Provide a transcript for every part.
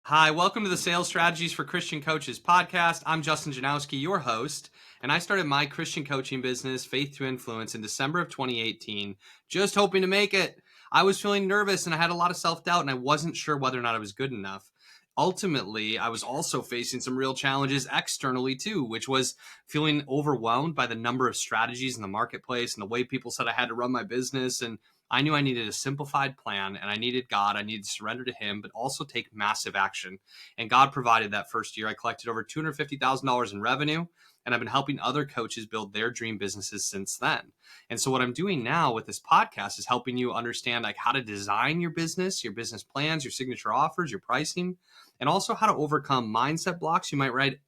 Hi, welcome to the Sales Strategies for Christian Coaches podcast. I'm Justin Janowski, your host, and I started my Christian coaching business, Faith to Influence, in December of 2018, just hoping to make it. I was feeling nervous and I had a lot of self-doubt and I wasn't sure whether or not I was good enough. Ultimately, I was also facing some real challenges externally too, which was feeling overwhelmed by the number of strategies in the marketplace and the way people said I had to run my business. And I knew I needed a simplified plan and I needed God. I needed to surrender to Him, but also take massive action. And God provided that first year. I collected over $250,000 in revenue, and I've been helping other coaches build their dream businesses since then. And so what I'm doing now with this podcast is helping you understand like how to design your business plans, your signature offers, your pricing, and also how to overcome mindset blocks you might right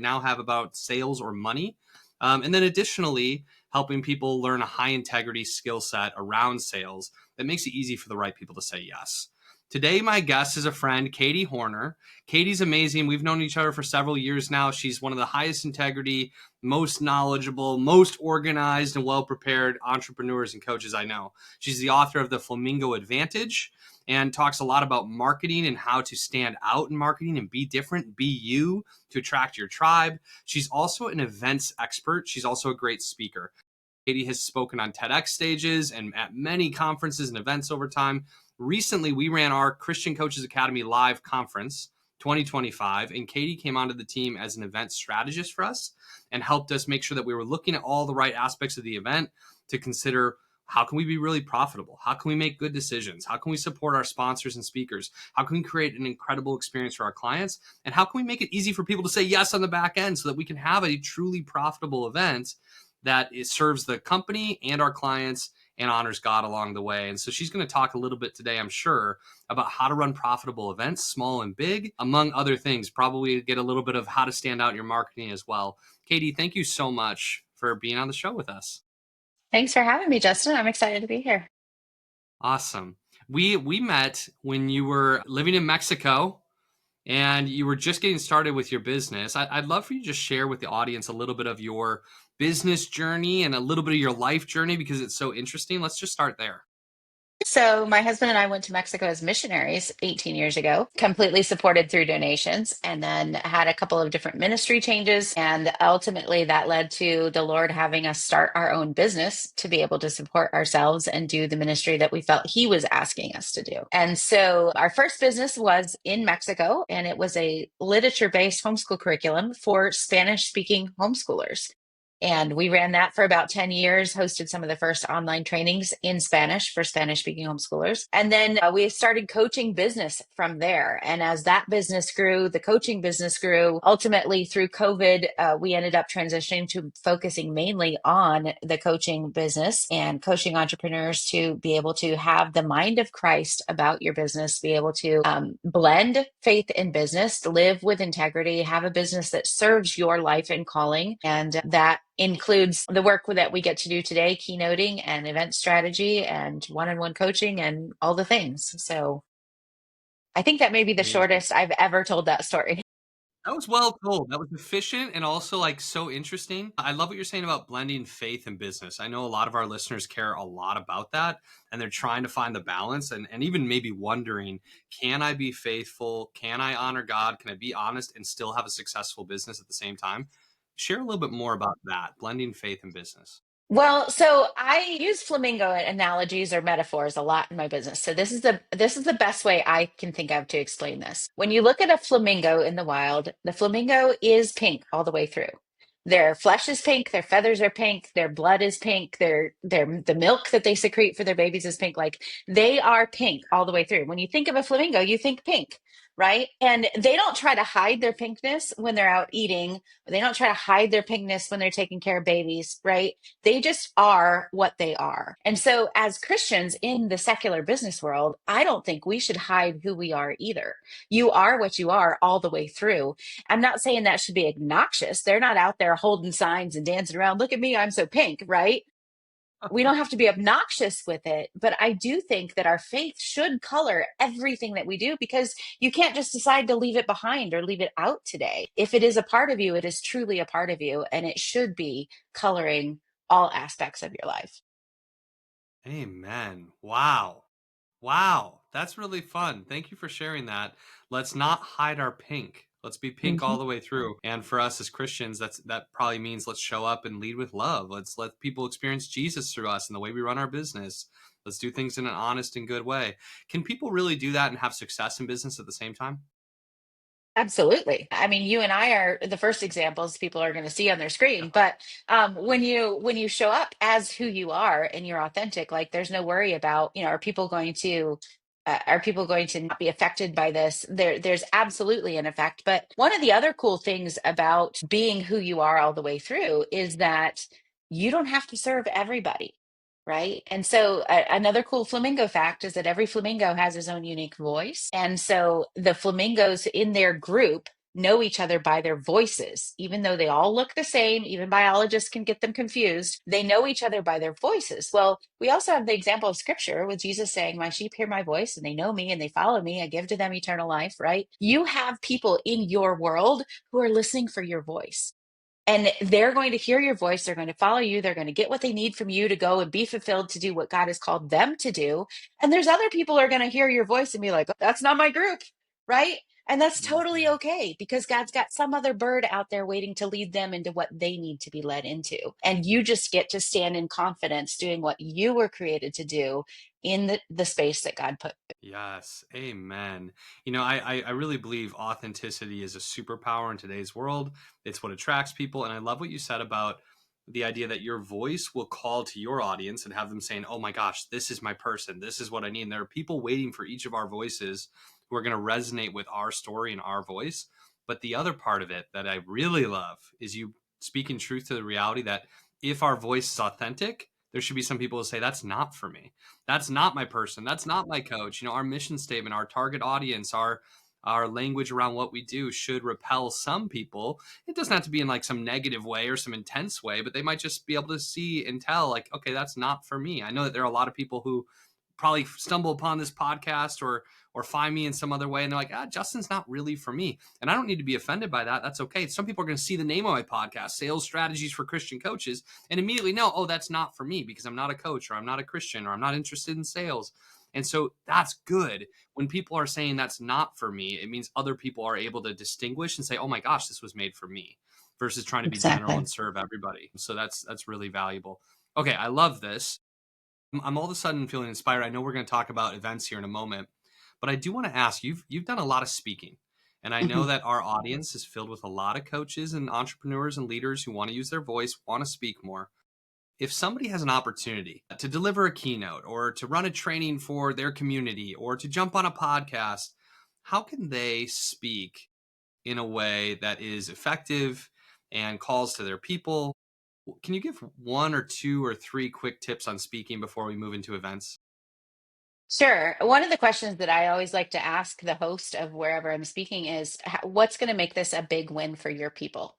now have about sales or money. And then additionally, helping people learn a high integrity skill set around sales that makes it easy for the right people to say yes. Today, my guest is a friend, Katie Hornor. Katie's amazing. We've known each other for several years now. She's one of the highest integrity, most knowledgeable, most organized, and well-prepared entrepreneurs and coaches I know. She's the author of The Flamingo Advantage and talks a lot about marketing and how to stand out in marketing and be different, be you to attract your tribe. She's also an events expert. She's also a great speaker. Katie has spoken on TEDx stages and at many conferences and events over time. Recently, we ran our Christian Coaches Academy live conference 2025, and Katie came onto the team as an event strategist for us and helped us make sure that we were looking at all the right aspects of the event to consider how can we be really profitable? How can we make good decisions? How can we support our sponsors and speakers? How can we create an incredible experience for our clients? And how can we make it easy for people to say yes on the back end so that we can have a truly profitable event that it serves the company and our clients and honors God along the way? And so she's going to talk a little bit today, I'm sure, about how to run profitable events, small and big, among other things. Probably get a little bit of how to stand out in your marketing as well. Katie, thank you so much for being on the show with us. Thanks for having me, Justin. I'm excited to be here. Awesome. We met when you were living in Mexico and you were just getting started with your business. I'd love for you to just share with the audience a little bit of your business journey and a little bit of your life journey because it's so interesting. Let's just start there. So, my husband and I went to Mexico as missionaries 18 years ago, completely supported through donations, and then had a couple of different ministry changes. And ultimately, that led to the Lord having us start our own business to be able to support ourselves and do the ministry that we felt He was asking us to do. And so, our first business was in Mexico, and it was a literature based homeschool curriculum for Spanish speaking homeschoolers. And we ran that for about 10 years, hosted some of the first online trainings in Spanish for Spanish speaking homeschoolers. And then we started coaching business from there. And as that business grew, the coaching business grew. Ultimately, through COVID, we ended up transitioning to focusing mainly on the coaching business and coaching entrepreneurs to be able to have the mind of Christ about your business, be able to blend faith and business, live with integrity, have a business that serves your life and calling. And that includes the work that we get to do today, keynoting and event strategy and one-on-one coaching and all the things. So I think that may be the Amazing. shortest I've ever told that story. That was well told. That was efficient and also like so interesting. I love what you're saying about blending faith and business. I know a lot of our listeners care a lot about that and they're trying to find the balance and even maybe wondering, can I be faithful? Can I honor God? Can I be honest and still have a successful business at the same time? Share a little bit more about that, blending faith and business. Well, so I use flamingo analogies or metaphors a lot in my business. So this is the best way I can think of to explain this. When you look at a flamingo in the wild, the flamingo is pink all the way through. Their flesh is pink, their feathers are pink, their blood is pink, their the milk that they secrete for their babies is pink. Like they are pink all the way through. When you think of a flamingo, you think pink, right? And they don't try to hide their pinkness when they're out eating. They don't try to hide their pinkness when they're taking care of babies, right? They just are what they are. And so, as Christians in the secular business world, I don't think we should hide who we are either. You are what you are all the way through. I'm not saying that should be obnoxious. They're not out there holding signs and dancing around. Look at me, I'm so pink, right? We don't have to be obnoxious with it, but I do think that our faith should color everything that we do because you can't just decide to leave it behind or leave it out today. If it is a part of you, it is truly a part of you, and it should be coloring all aspects of your life. Amen. Wow. Wow. That's really fun. Thank you for sharing that. Let's not hide our pink. Let's be pink Hmm. all the way through. And for us as Christians, that probably means let's show up and lead with love. Let's let people experience Jesus through us and the way we run our business. Let's do things in an honest and good way. Can people really do that and have success in business at the same time? Absolutely. I mean, you and I are the first examples people are going to see on their screen. But when you show up as who you are and you're authentic, like there's no worry about, are people going to not be affected by this? There's absolutely an effect. But one of the other cool things about being who you are all the way through is that you don't have to serve everybody. Right. And so another cool flamingo fact is that every flamingo has his own unique voice. And so the flamingos in their group know each other by their voices, even though they all look the same. Even biologists can get them confused. They know each other by their voices. Well, we also have the example of scripture with Jesus saying, "My sheep hear my voice and they know me and they follow me. I give to them eternal life," right? You have people in your world who are listening for your voice. And they're going to hear your voice. They're going to follow you. They're going to get what they need from you to go and be fulfilled to do what God has called them to do. And there's other people who are going to hear your voice and be like, "Oh, that's not my group." Right. And that's totally Mhm. okay because God's got some other bird out there waiting to lead them into what they need to be led into. And you just get to stand in confidence doing what you were created to do in the space that God put. Yes, amen. I really believe authenticity is a superpower in today's world. It's what attracts people. And I love what you said about the idea that your voice will call to your audience and have them saying, oh my gosh, this is my person. This is what I need. And there are people waiting for each of our voices who are going to resonate with our story and our voice. But the other part of it that I really love is you speaking truth to the reality that if our voice is authentic, there should be some people who say, that's not for me. That's not my person. That's not my coach. Our mission statement, our target audience, our language around what we do should repel some people. It doesn't have to be in like some negative way or some intense way, but they might just be able to see and tell like, okay, that's not for me. I know that there are a lot of people who probably stumble upon this podcast or find me in some other way and they're like, Justin's not really for me. And I don't need to be offended by that. That's okay. Some people are going to see the name of my podcast, Sales Strategies for Christian Coaches, and immediately know, oh, that's not for me because I'm not a coach or I'm not a Christian or I'm not interested in sales. And so that's good. When people are saying that's not for me, it means other people are able to distinguish and say, oh my gosh, this was made for me, versus trying to be general Exactly. and serve everybody. So that's really valuable. Okay, I love this. I'm all of a sudden feeling inspired. I know we're going to talk about events here in a moment, but I do want to ask you've done a lot of speaking. And I know Mhm. that our audience is filled with a lot of coaches and entrepreneurs and leaders who want to use their voice, want to speak more. If somebody has an opportunity to deliver a keynote or to run a training for their community or to jump on a podcast, how can they speak in a way that is effective and calls to their people? Can you give one or two or three quick tips on speaking before we move into events? Sure. One of the questions that I always like to ask the host of wherever I'm speaking is, what's going to make this a big win for your people?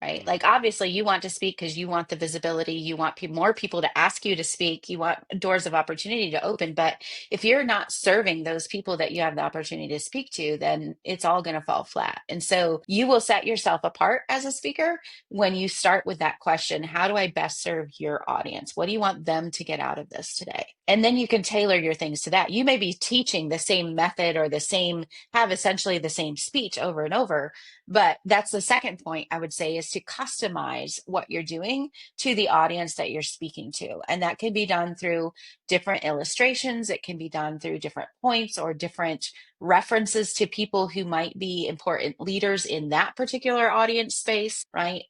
Right? Mm, Like, obviously, you want to speak because you want the visibility. You want more people to ask you to speak. You want doors of opportunity to open. But if you're not serving those people that you have the opportunity to speak to, then it's all going to fall flat. And so you will set yourself apart as a speaker when you start with that question: how do I best serve your audience? What do you want them to get out of this today? And then you can tailor your things to that. You may be teaching the same method or have essentially the same speech over and over, but that's the second point I would say, is to customize what you're doing to the audience that you're speaking to. And that can be done through different illustrations. It can be done through different points or different references to people who might be important leaders in that particular audience space, right?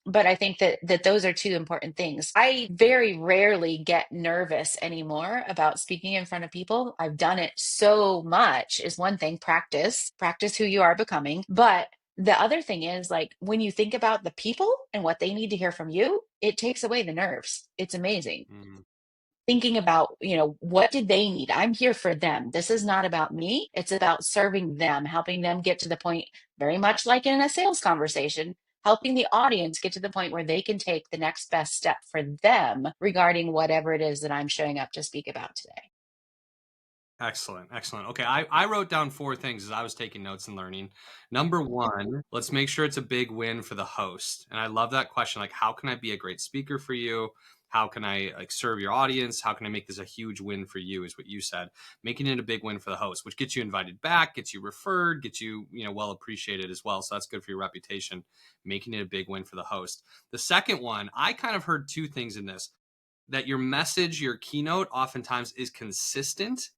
But I think that those are two important things. I very rarely get nervous anymore about speaking in front of people. I've done it so much, is one thing. Practice who you are becoming. But the other thing is, like, when you think about the people and what they need to hear from you, it takes away the nerves. It's amazing. mm. Thinking about, what did they need? I'm here for them. This is not about me. It's about serving them, helping them get to the point, very much like in a sales conversation, helping the audience get to the point where they can take the next best step for them regarding whatever it is that I'm showing up to speak about today. Excellent. Excellent. Okay. I wrote down four things as I was taking notes and learning. Number one, let's make sure it's a big win for the host. And I love that question. Like, how can I be a great speaker for you? How can I like serve your audience? How can I make this a huge win for you, is what you said. Making it a big win for the host, which gets you invited back, gets you referred, gets you, well appreciated as well. So that's good for your reputation. Making it a big win for the host. The second one, I kind of heard two things in this: that your message, your keynote oftentimes is consistent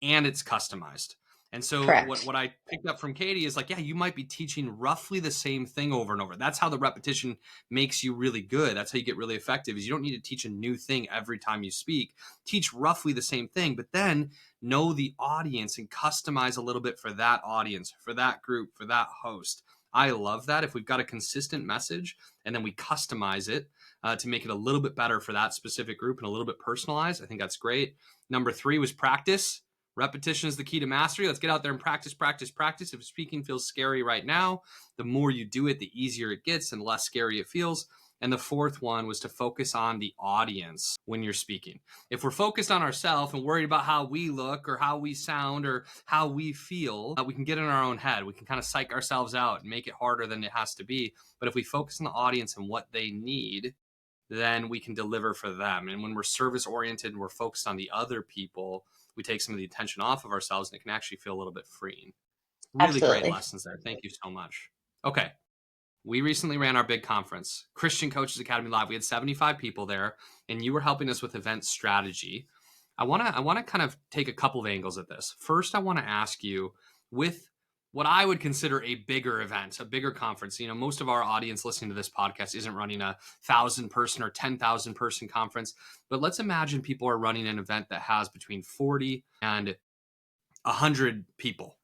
and it's customized. And so Correct. what I picked up from Katie is like, yeah, you might be teaching roughly the same thing over and over. That's how the repetition makes you really good. That's how you get really effective, is you don't need to teach a new thing every time you speak. Teach roughly the same thing, but then know the audience and customize a little bit for that audience, for that group, for that host. I love that. If we've got a consistent message and then we customize it to make it a little bit better for that specific group and a little bit personalized, I think that's great. Number 3 was practice. Repetition is the key to mastery. Let's get out there and practice, practice, practice. If speaking feels scary right now, the more you do it, the easier it gets and less scary it feels. And the fourth one was to focus on the audience when you're speaking. If we're focused on ourselves and worried about how we look or how we sound or how we feel, we can get in our own head. We can kind of psych ourselves out and make it harder than it has to be. But if we focus on the audience and what they need, then we can deliver for them. And when we're service oriented and we're focused on the other people, we take some of the attention off of ourselves and it can actually feel a little bit freeing. Really great Absolutely. lessons there. Thank you so much. Okay. We recently ran our big conference, Christian Coaches Academy Live. We had 75 people there, and you were helping us with event strategy. I want to kind of take a couple of angles at this. First, I want to ask you, with what I would consider a bigger event, a bigger conference. Most of our audience listening to this podcast isn't running 1,000-person or 10,000-person conference, but let's imagine people are running an event that has between 40 and 100 people.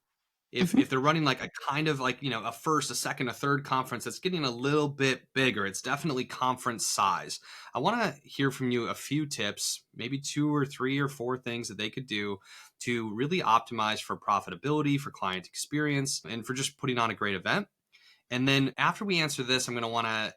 Mhm. If they're running like a kind of like, a first, a second, a third conference that's getting a little bit bigger, it's definitely conference size. I want to hear from you a few tips, maybe 2 or 3 or 4 things that they could do to really optimize for profitability, for client experience, and for just putting on a great event. And then after we answer this, I'm going to want to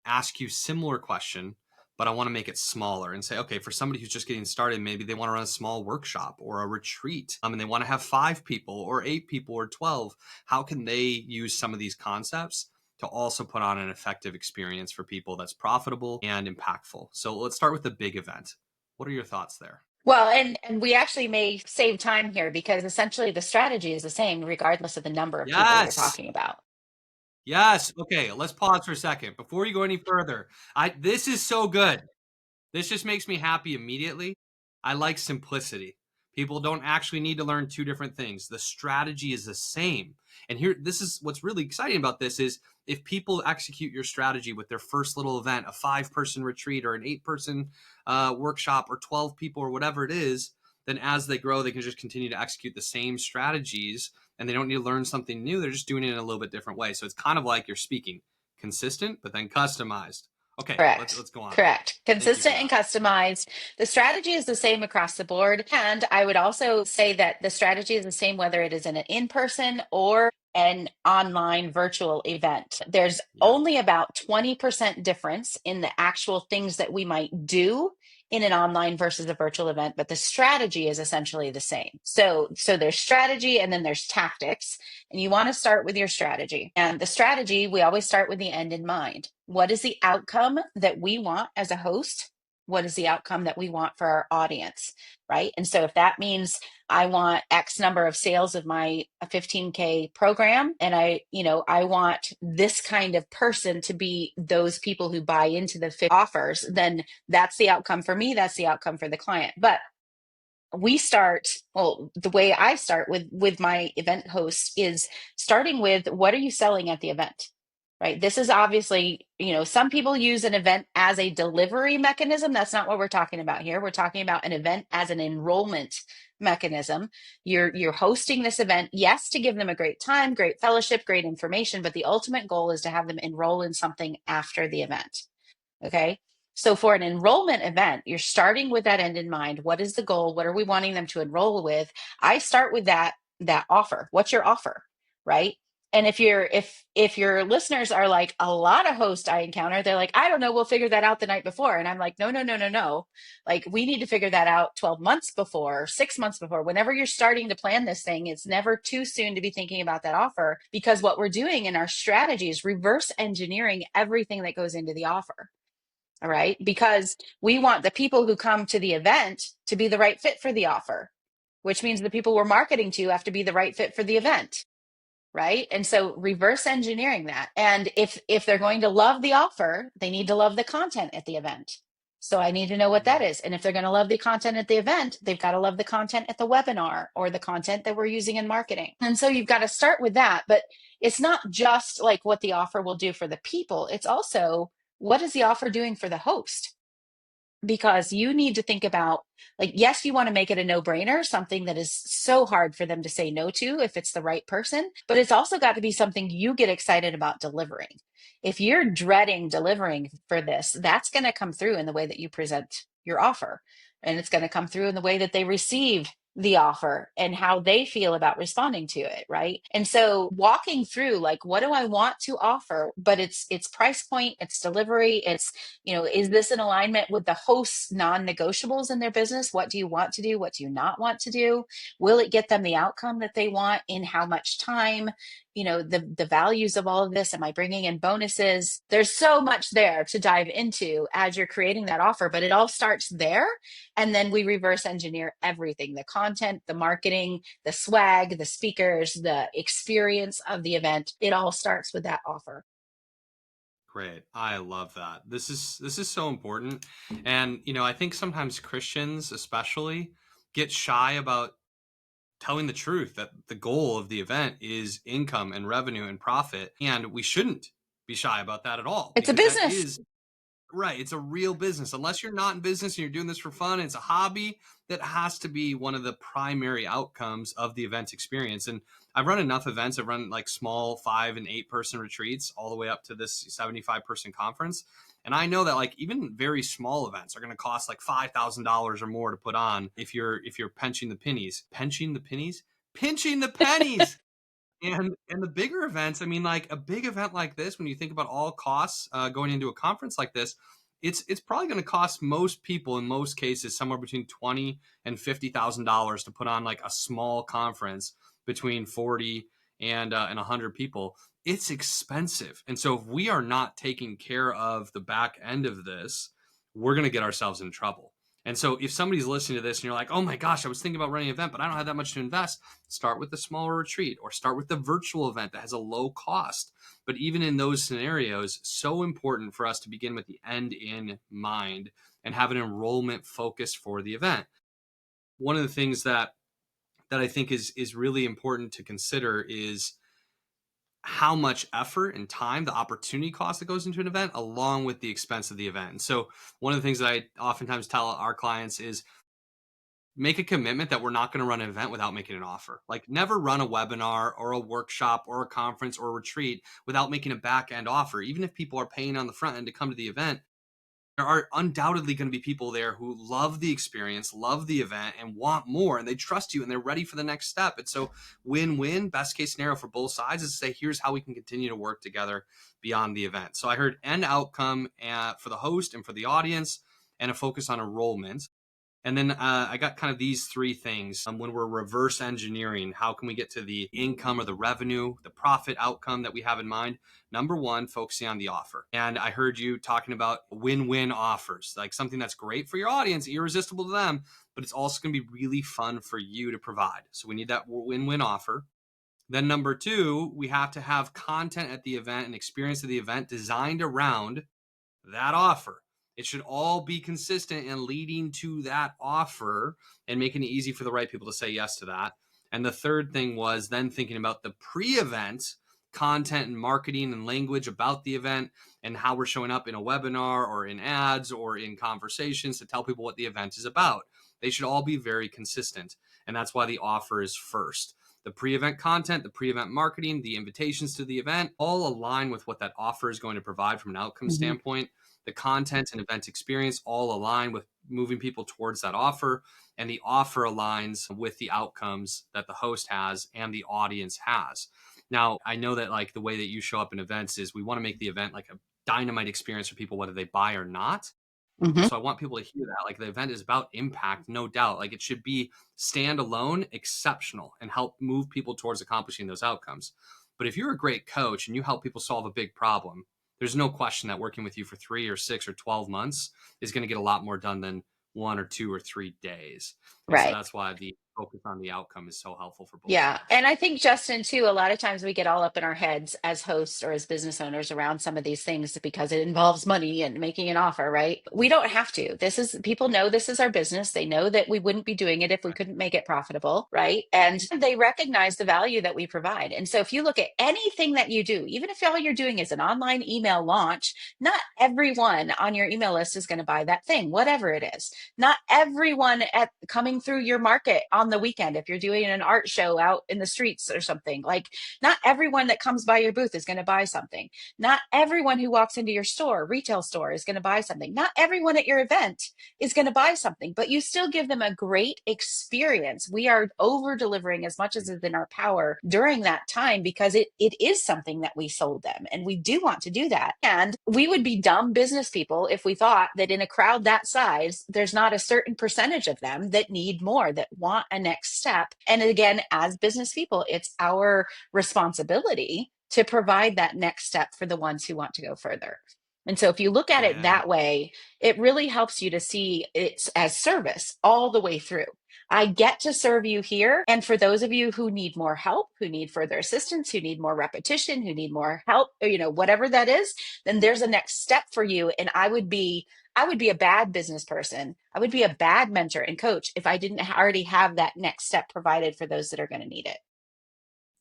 ask you similar question, but I want to make it smaller and say, okay, for somebody who's just getting started, maybe they want to run a small workshop or a retreat, and they want to have 5 people or 8 people or 12. How can they use some of these concepts to also put on an effective experience for people that's profitable and impactful? So let's start with the big event. What are your thoughts there? Well, and we actually may save time here because essentially the strategy is the same regardless of the number of people you're Yes. talking about. Yes. Okay. Let's pause for a second before you go any further. This is so good. This just makes me happy immediately. I like simplicity. People don't actually need to learn 2 different things. The strategy is the same. And here, this is what's really exciting about this is if people execute your strategy with their first little event, a 5-person retreat or an 8-person workshop or 12 people or whatever it is, then as they grow, they can just continue to execute the same strategies and they don't need to learn something new. They're just doing it in a little bit different way. So it's kind of like you're speaking consistent, but then customized. Okay, Correct. let's go on. Correct. Thank you for Consistent and that. customized. The strategy is the same across the board. And I would also say that the strategy is the same whether it is in an in person or an online virtual event. There's Yeah. only about 20% difference in the actual things that we might do in an online versus a virtual event, but the strategy is essentially the same. So there's strategy and then there's tactics, and you want to start with your strategy. And the strategy, we always start with the end in mind. What is the outcome that we want as a host? What is the outcome that we want for our audience? Right. And so if that means I want X number of sales of my 15K program, and I want this kind of person to be those people who buy into the offers, then that's the outcome for me. That's the outcome for the client. But we start, well, the way I start with my event hosts is starting with, what are you selling at the event? Right. This is obviously, some people use an event as a delivery mechanism. That's not what we're talking about here. We're talking about an event as an enrollment mechanism. You're hosting this event, yes, to give them a great time, great fellowship, great information, but the ultimate goal is to have them enroll in something after the event. Okay. So for an enrollment event, you're starting with that end in mind. What is the goal? What are we wanting them to enroll with? I start with that offer. What's your offer? Right. And if your listeners are like a lot of hosts I encounter, they're like, I don't know, we'll figure that out the night before. And I'm like, no, no, no, no, no. Like, we need to figure that out 12 months before, 6 months before. Whenever you're starting to plan this thing, it's never too soon to be thinking about that offer, because what we're doing in our strategy is reverse engineering everything that goes into the offer. All right. Because we want the people who come to the event to be the right fit for the offer, which means the people we're marketing to have to be the right fit for the event. Right. And so reverse engineering that. And if they're going to love the offer, they need to love the content at the event. So I need to know what that is. And if they're going to love the content at the event, they've got to love the content at the webinar or the content that we're using in marketing. And so you've got to start with that. But it's not just like what the offer will do for the people, it's also what is the offer doing for the host? Because you need to think about, like, yes, you want to make it a no-brainer, something that is so hard for them to say no to if it's the right person, but it's also got to be something you get excited about delivering. If you're dreading delivering for this, that's going to come through in the way that you present your offer, and it's going to come through in the way that they receive the offer and how they feel about responding to it, right? And so walking through, like, what do I want to offer, but it's price point, it's delivery, it's, is this in alignment with the host's non-negotiables in their business? What do you want to do? What do you not want to do? Will it get them the outcome that they want in how much time? The values of all of this. Am I bringing in bonuses? There's so much there to dive into as you're creating that offer, but it all starts there. And then we reverse engineer everything: the content, the marketing, the swag, the speakers, the experience of the event. It all starts with that offer. Great. I love that. This is so important. And I think sometimes Christians especially get shy about telling the truth that the goal of the event is income and revenue and profit, and we shouldn't be shy about that at all, It's a because that business. is right. It's a real business. Unless you're not in business and you're doing this for fun, it's a hobby. That has to be one of the primary outcomes of the event experience. And I've run enough events. I've run like small 5 and 8 person retreats all the way up to this 75-person conference. And I know that like even very small events are going to cost like $5,000 or more to put on if you're pinching the pennies. And the bigger events, I mean, like a big event like this, when you think about all costs going into a conference like this, it's probably going to cost most people in most cases somewhere between $20,000 and $50,000 to put on like a small conference between 40 and 100 people. It's expensive, and so if we are not taking care of the back end of this, we're going to get ourselves in trouble. And so if somebody's listening to this and you're like, oh my gosh, I was thinking about running an event, but I don't have that much to invest, start with the smaller retreat or start with the virtual event that has a low cost. But even in those scenarios, so important for us to begin with the end in mind and have an enrollment focus for the event. One of the things that I think is really important to consider is how much effort and time, the opportunity cost that goes into an event, along with the expense of the event. And so one of the things that I oftentimes tell our clients is make a commitment that we're not going to run an event without making an offer. Like never run a webinar or a workshop or a conference or a retreat without making a back end offer. Even if people are paying on the front end to come to the event, there are undoubtedly going to be people there who love the experience, love the event, and want more, and they trust you and they're ready for the next step. And so win-win, best case scenario for both sides is to say, here's how we can continue to work together beyond the event. So I heard end outcome for the host and for the audience, and a focus on enrollment. And then I got kind of these 3 things. When we're reverse engineering, how can we get to the income or the revenue, the profit outcome that we have in mind? Number 1, focusing on the offer. And I heard you talking about win-win offers, like something that's great for your audience, irresistible to them, but it's also going to be really fun for you to provide. So we need that win-win offer. Then number 2, we have to have content at the event and experience of the event designed around that offer. It should all be consistent and leading to that offer and making it easy for the right people to say yes to that. And the third thing was then thinking about the pre-event content and marketing and language about the event and how we're showing up in a webinar or in ads or in conversations to tell people what the event is about. They should all be very consistent. And that's why the offer is first. The pre-event content, the pre-event marketing, the invitations to the event all align with what that offer is going to provide from an outcome Mm-hmm. standpoint. The content and event experience all align with moving people towards that offer, and the offer aligns with the outcomes that the host has and the audience has. Now, I know that like the way that you show up in events is we want to make the event like a dynamite experience for people, whether they buy or not. And Mm-hmm. so I want people to hear that. Like the event is about impact, no doubt. Like it should be standalone, exceptional, and help move people towards accomplishing those outcomes. But if you're a great coach and you help people solve a big problem, there's no question that working with you for 3 or 6 or 12 months is going to get a lot more done than 1 or 2 or 3 days. And so Right. that's why the focus on the outcome is so helpful for both Yeah. sides. And I think, Justin, too, a lot of times we get all up in our heads as hosts or as business owners around some of these things because it involves money and making an offer, right? We don't have to. This is, people know this is our business. They know that we wouldn't be doing it if we Right. couldn't make it profitable, right? And they recognize the value that we provide. And so if you look at anything that you do, even if all you're doing is an online email launch, not everyone on your email list is going to buy that thing, whatever it is. Not everyone at coming through your market on the weekend, if you're doing an art show out in the streets or something, like not everyone that comes by your booth is going to buy something. Not everyone who walks into your store, retail store, is going to buy something. Not everyone at your event is going to buy something, but you still give them a great experience. We are over delivering as much as is in our power during that time because it is something that we sold them. And we do want to do that. And we would be dumb business people if we thought that in a crowd that size, there's not a certain percentage of them that need more, that want a next step. And again, as business people, it's our responsibility to provide that next step for the ones who want to go further. And so if you look at it Yeah. that way, it really helps you to see it as service all the way through. I get to serve you here. And for those of you who need more help, who need further assistance, who need more repetition, who need more help, whatever that is, then there's a next step for you. And I would be a bad business person. I would be a bad mentor and coach if I didn't already have that next step provided for those that are going to need it.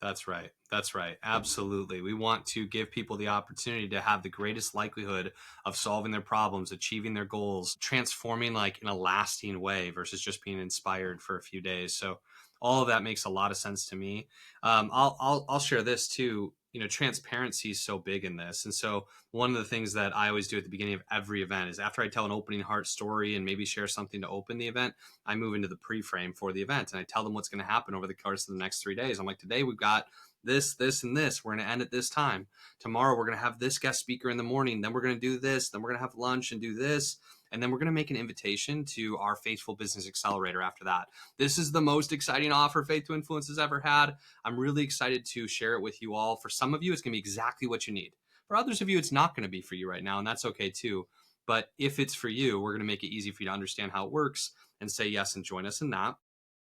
That's right. That's right. Absolutely. We want to give people the opportunity to have the greatest likelihood of solving their problems, achieving their goals, transforming like in a lasting way versus just being inspired for a few days. So all of that makes a lot of sense to me. I'll share this too. Transparency is so big in this. And so one of the things that I always do at the beginning of every event is after I tell an opening heart story and maybe share something to open the event, I move into the pre-frame for the event and I tell them what's going to happen over the course of the next 3 days. I'm like, today we've got this, and this. We're going to end at this time. Tomorrow, we're going to have this guest speaker in the morning. Then we're going to do this. Then we're going to have lunch and do this. And then we're going to make an invitation to our Faithful Business Accelerator after that. This is the most exciting offer Faith to Influence has ever had. I'm really excited to share it with you all. For some of you, it's going to be exactly what you need. For others of you, it's not going to be for you right now, and that's okay too. But if it's for you, we're going to make it easy for you to understand how it works and say yes and join us in that.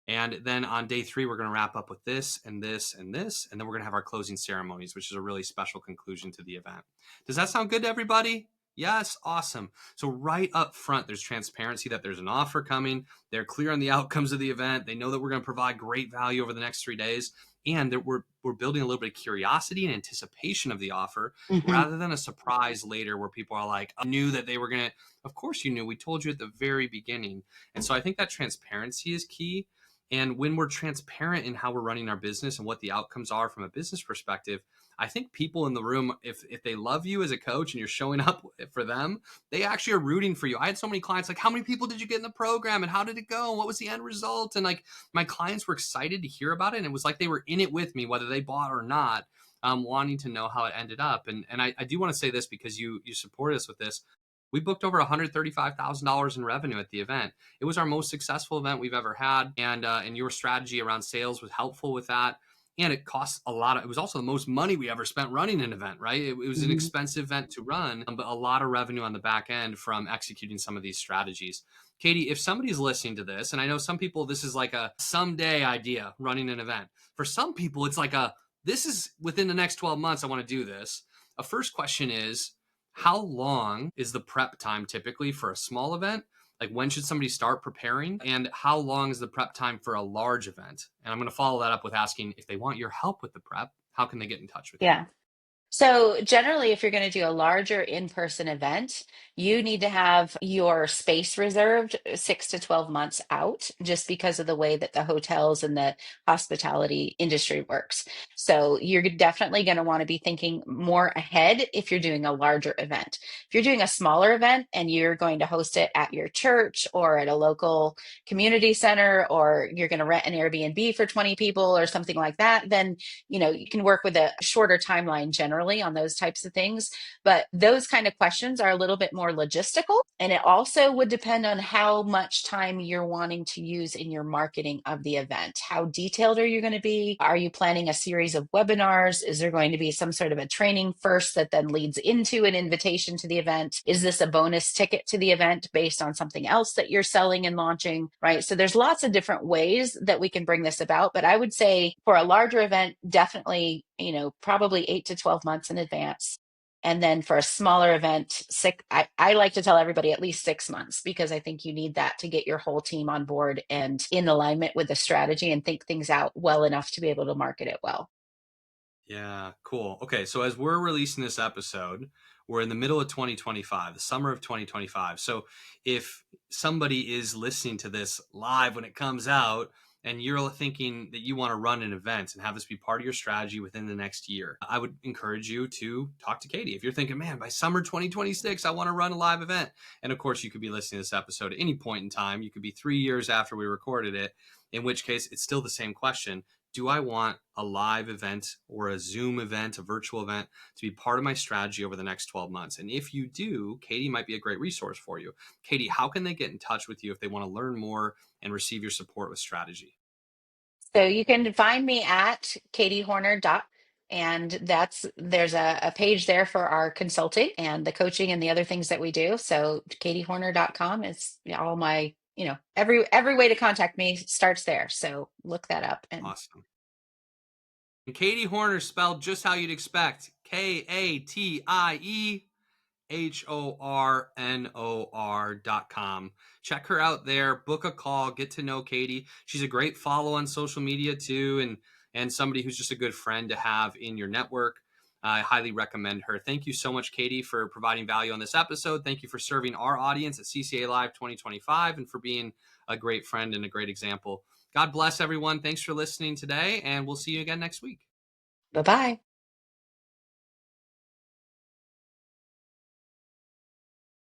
And then on day 3, we're going to wrap up with this and this and this. And then we're going to have our closing ceremonies, which is a really special conclusion to the event. Does that sound good to everybody? Yes. Awesome. So right up front, there's transparency that there's an offer coming. They're clear on the outcomes of the event. They know that we're going to provide great value over the next 3 days. And that we're building a little bit of curiosity and anticipation of the offer Mhm. rather than a surprise later where people are like, I knew that they were going to, of course you knew, we told you at the very beginning. And so I think that transparency is key. And when we're transparent in how we're running our business and what the outcomes are from a business perspective, I think people in the room, if they love you as a coach and you're showing up for them, they actually are rooting for you. I had so many clients like, how many people did you get in the program and how did it go? And what was the end result? And like my clients were excited to hear about it. And it was like they were in it with me, whether they bought or not, wanting to know how it ended up. And I do want to say this because you support us with this. We booked over $135,000 in revenue at the event. It was our most successful event we've ever had, and your strategy around sales was helpful with that. And it cost a lot. It was also the most money we ever spent running an event, right? It was an Mhm. expensive event to run, but a lot of revenue on the back end from executing some of these strategies. Katie, if somebody's listening to this, and I know some people, this is like a someday idea, running an event. For some people, it's like this is within the next 12 months, I want to do this. A first question is, how long is the prep time typically for a small event? Like when should somebody start preparing? And how long is the prep time for a large event? And I'm going to follow that up with asking if they want your help with the prep, how can they get in touch with you? Yeah. So generally, if you're going to do a larger in-person event, you need to have your space reserved 6 to 12 months out, just because of the way that the hotels and the hospitality industry works. So you're definitely going to want to be thinking more ahead if you're doing a larger event. If you're doing a smaller event and you're going to host it at your church or at a local community center, or you're going to rent an Airbnb for 20 people or something like that, then you can work with a shorter timeline generally early on those types of things. But those kind of questions are a little bit more logistical. And it also would depend on how much time you're wanting to use in your marketing of the event. How detailed are you going to be? Are you planning a series of webinars? Is there going to be some sort of a training first that then leads into an invitation to the event? Is this a bonus ticket to the event based on something else that you're selling and launching, right? So there's lots of different ways that we can bring this about. But I would say for a larger event, definitely, probably 8 to 12 months in advance. And then for a smaller event, I like to tell everybody at least 6 months, because I think you need that to get your whole team on board and in alignment with the strategy and think things out well enough to be able to market it well. Yeah, cool. Okay, so as we're releasing this episode, we're in the middle of 2025, the summer of 2025. So if somebody is listening to this live when it comes out and you're thinking that you want to run an event and have this be part of your strategy within the next year, I would encourage you to talk to Katie. If you're thinking, man, by summer 2026, I want to run a live event. And of course, you could be listening to this episode at any point in time. You could be 3 years after we recorded it, in which case it's still the same question. Do I want a live event or a Zoom event, a virtual event, to be part of my strategy over the next 12 months? And if you do, Katie might be a great resource for you. Katie, how can they get in touch with you if they want to learn more and receive your support with strategy? So you can find me at Katie Hornor. And there's a page there for our consulting and the coaching and the other things that we do. So katiehornor.com is all my, every way to contact me starts there. So look that up. And Awesome. And Katie Hornor spelled just how you'd expect. KATIEHORNOR.com. Check her out there, book a call, get to know Katie. She's a great follow on social media too, and somebody who's just a good friend to have in your network. I highly recommend her. Thank you so much, Katie, for providing value on this episode. Thank you for serving our audience at CCA Live 2025 and for being a great friend and a great example. God bless everyone. Thanks for listening today, and we'll see you again next week. bye-bye.